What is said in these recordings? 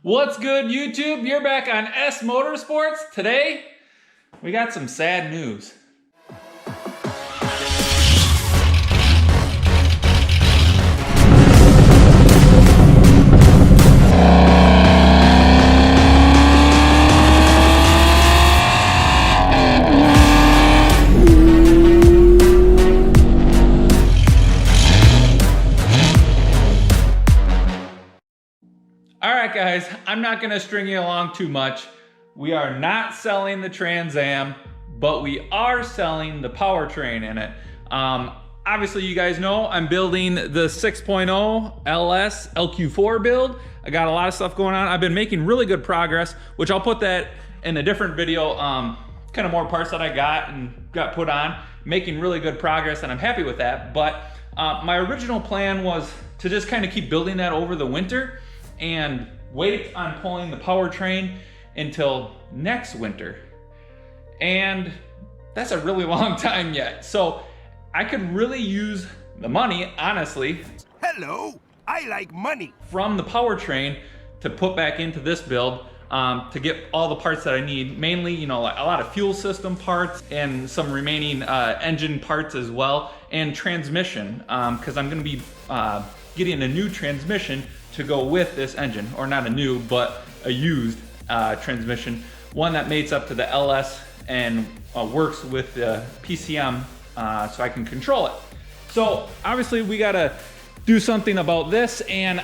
What's good, YouTube? You're back on S Motorsports. Today, we got some sad news. Alright guys, I'm not going to string you along too much. We are not selling the Trans Am, but we are selling the powertrain in it. Obviously you guys know I'm building the 6.0 LS LQ4 build. I got a lot of stuff going on. I've been making really good progress, which I'll put that in a different video. Kind of more parts that I got put on. Making really good progress and I'm happy with that. But my original plan was to just kind of keep building that over the winter and wait on pulling the powertrain until next winter. And that's a really long time yet. So I could really use the money, honestly. Hello, I like money. From the powertrain to put back into this build to get all the parts that I need. Mainly, you know, like a lot of fuel system parts and some remaining engine parts as well, and transmission, because I'm gonna be getting a new transmission to go with this engine, or not a new, but a used transmission, one that mates up to the LS and works with the PCM so I can control it. So obviously we gotta do something about this, and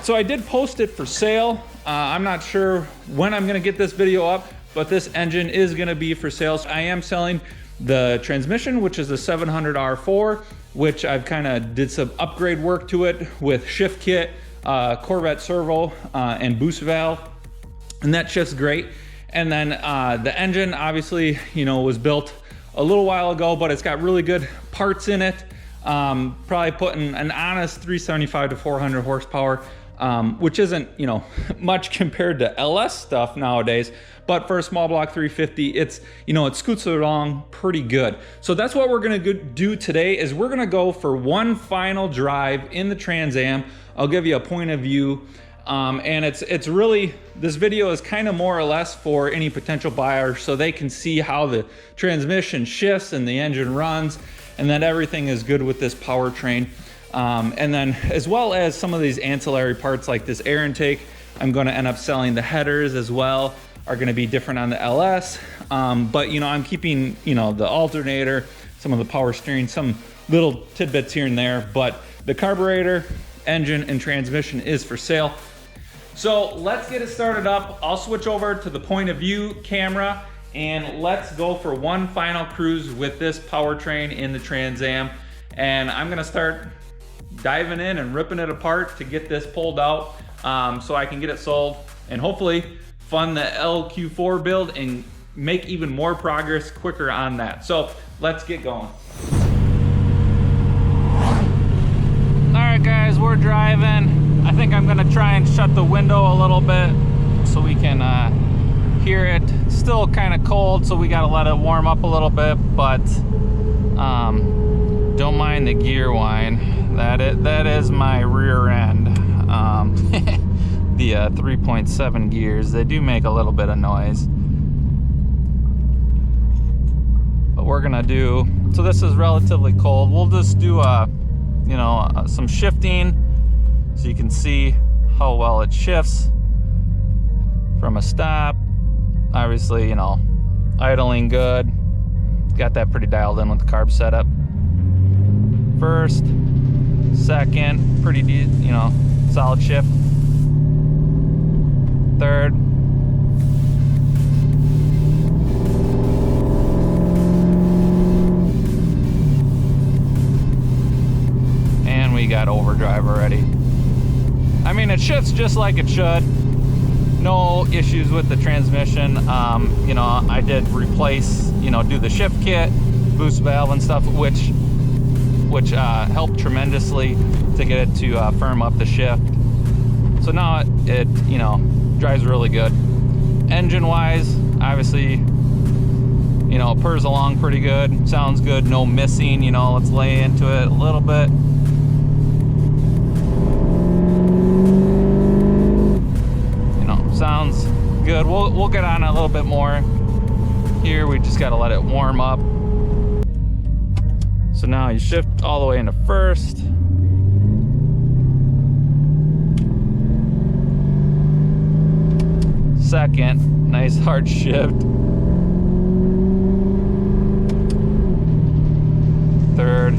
so I did post it for sale. I'm not sure when I'm gonna get this video up, but this engine is gonna be for sale. So I am selling the transmission, which is the 700 R4, which I've kind of did some upgrade work to it with shift kit, Corvette servo, and boost valve, and that shifts great. And then the engine, obviously, you know, was built a little while ago, but it's got really good parts in it. Probably putting an honest 375 to 400 horsepower, which isn't, you know, much compared to LS stuff nowadays. But for a small block 350, it's, you know, it scoots along pretty good. So that's what we're gonna do today, is we're gonna go for one final drive in the Trans Am. I'll give you a point of view, and it's really, this video is kind of more or less for any potential buyer so they can see how the transmission shifts and the engine runs, and that everything is good with this powertrain. And then as well as some of these ancillary parts like this air intake, I'm going to end up selling the headers as well, are going to be different on the LS. But you know, I'm keeping, you know, the alternator, some of the power steering, some little tidbits here and there, but the carburetor, engine, and transmission is for sale. So let's get it started up. I'll switch over to the point of view camera and let's go for one final cruise with this powertrain in the Trans Am. And I'm gonna start diving in and ripping it apart to get this pulled out, so I can get it sold and hopefully fund the LQ4 build and make even more progress quicker on that. So let's get going. All right guys, we're driving. I think I'm gonna try and shut the window a little bit so we can hear it. It's still kind of cold, so we gotta let it warm up a little bit, but don't mind the gear whine. That is my rear end. The 3.7 gears, they do make a little bit of noise. But we're gonna do, so this is relatively cold. We'll just do you know, some shifting so you can see how well it shifts from a stop. Obviously, you know, idling good. Got that pretty dialed in with the carb setup. First, second, pretty deep, you know, solid shift. Third. And we got overdrive already. I mean, it shifts just like it should. No issues with the transmission. You know, I did replace, you know, do the shift kit, boost valve and stuff, which helped tremendously to get it to firm up the shift. So now it, you know, drives really good. Engine wise, obviously, you know, purrs along pretty good, sounds good, no missing. You know, let's lay into it a little bit. You know, sounds good. We'll get on a little bit more here. We just gotta let it warm up. So now you shift all the way into first. Second, nice hard shift. Third.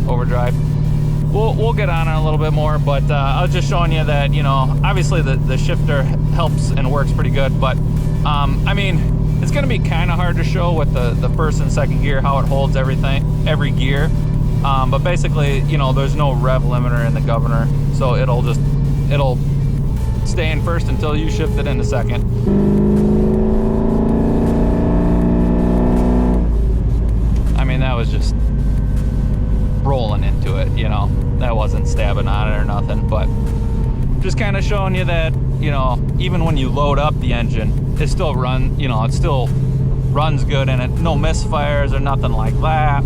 Overdrive. We'll get on it a little bit more, but I was just showing you that, you know, obviously the shifter helps and works pretty good, but I mean, it's gonna be kind of hard to show with the first and second gear how it holds everything, every gear. But basically, you know, there's no rev limiter in the governor, so it'll stay in first until you shift it into second. I mean, that was just rolling into it, you know, that wasn't stabbing on it or nothing, but just kind of showing you that, you know, even when you load up the engine, it still runs, you know, it still runs good in it, no misfires or nothing like that.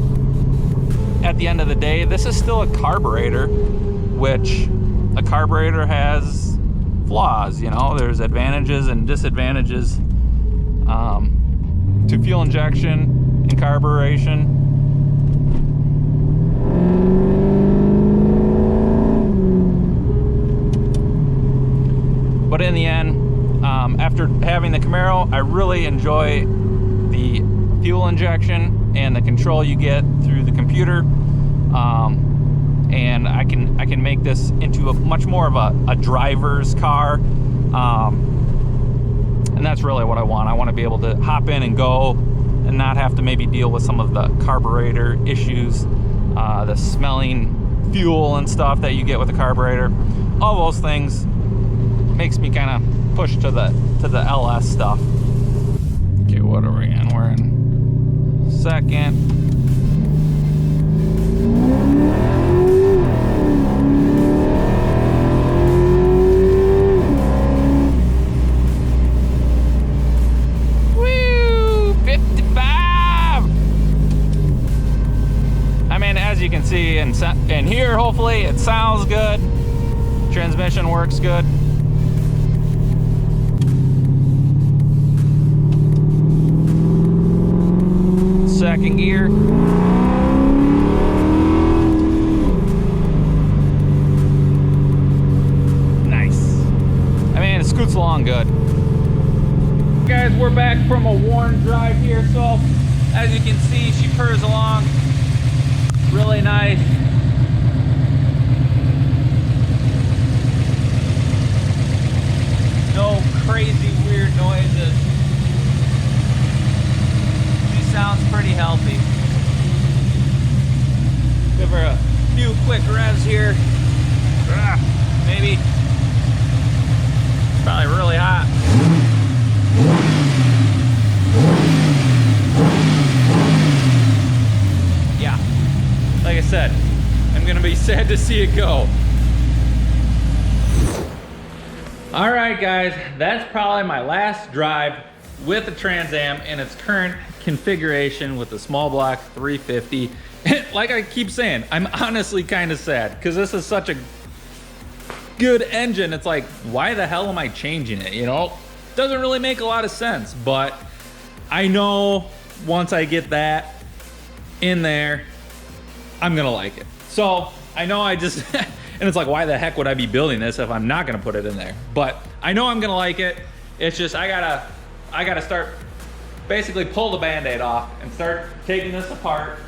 At the end of the day, this is still a carburetor, which a carburetor has flaws, you know, there's advantages and disadvantages to fuel injection and carburation. But in the end, after having the Camaro, I really enjoy the fuel injection and the control you get through the computer. And I can make this into a much more of a driver's car. And that's really what I want. I want to be able to hop in and go and not have to maybe deal with some of the carburetor issues, the smelling fuel and stuff that you get with the carburetor. All those things makes me kind of push to the LS stuff. Okay, what are we in? We're in second. Woo! 55! I mean, as you can see in here, hopefully it sounds good. Transmission works good. Second gear. Nice. I mean, it scoots along good. Guys, we're back from a worn drive here, so as you can see, she purrs along really nice. No crazy weird noises. Sounds pretty healthy. Give her a few quick revs here. Maybe. It's probably really hot. Yeah. Like I said, I'm gonna be sad to see it go. All right, guys, that's probably my last drive with the Trans Am in its current configuration with the small block 350. Like I keep saying, I'm honestly kind of sad because this is such a good engine. It's like, why the hell am I changing it? You know, doesn't really make a lot of sense, but I know once I get that in there, I'm gonna like it. So I know I just, and it's like, why the heck would I be building this if I'm not gonna put it in there? But I know I'm gonna like it. It's just, I gotta start, basically pull the Band-Aid off and start taking this apart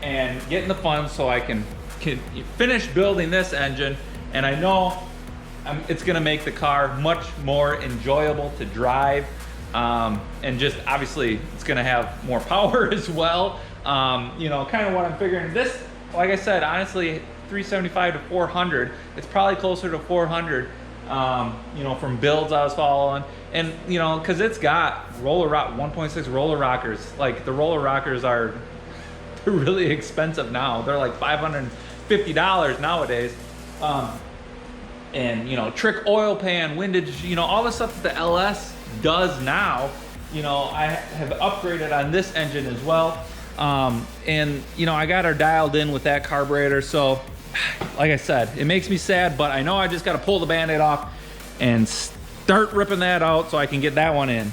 and getting the funds so I can finish building this engine. And I know it's gonna make the car much more enjoyable to drive. And just obviously it's gonna have more power as well. You know, kind of what I'm figuring. This, like I said, honestly, 375 to 400, it's probably closer to 400. You know, from builds I was following, and you know, because it's got 1.6 roller rockers. Like the roller rockers they're really expensive now. They're like $550 nowadays. And you know, trick oil pan, windage, you know, all the stuff that the LS does now. You know, I have upgraded on this engine as well. And you know, I got her dialed in with that carburetor. So like I said, it makes me sad, but I know I just got to pull the Band-Aid off and start ripping that out so I can get that one in.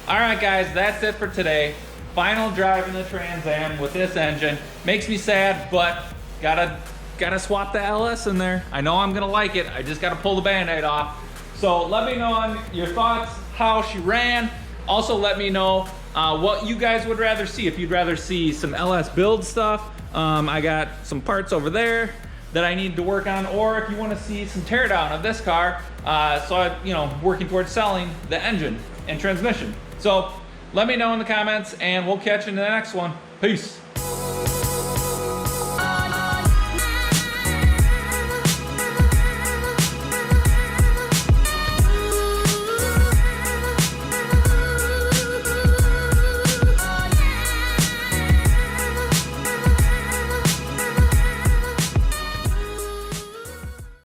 All right, guys, that's it for today. Final drive in the Trans Am with this engine. Makes me sad, but gotta swap the LS in there. I know I'm gonna like it. I just gotta pull the Band-Aid off. So let me know on your thoughts, how she ran. Also let me know what you guys would rather see. If you'd rather see some LS build stuff, I got some parts over there that I need to work on, or if you want to see some teardown of this car, you know, working towards selling the engine and transmission. So let me know in the comments, and we'll catch you in the next one. Peace.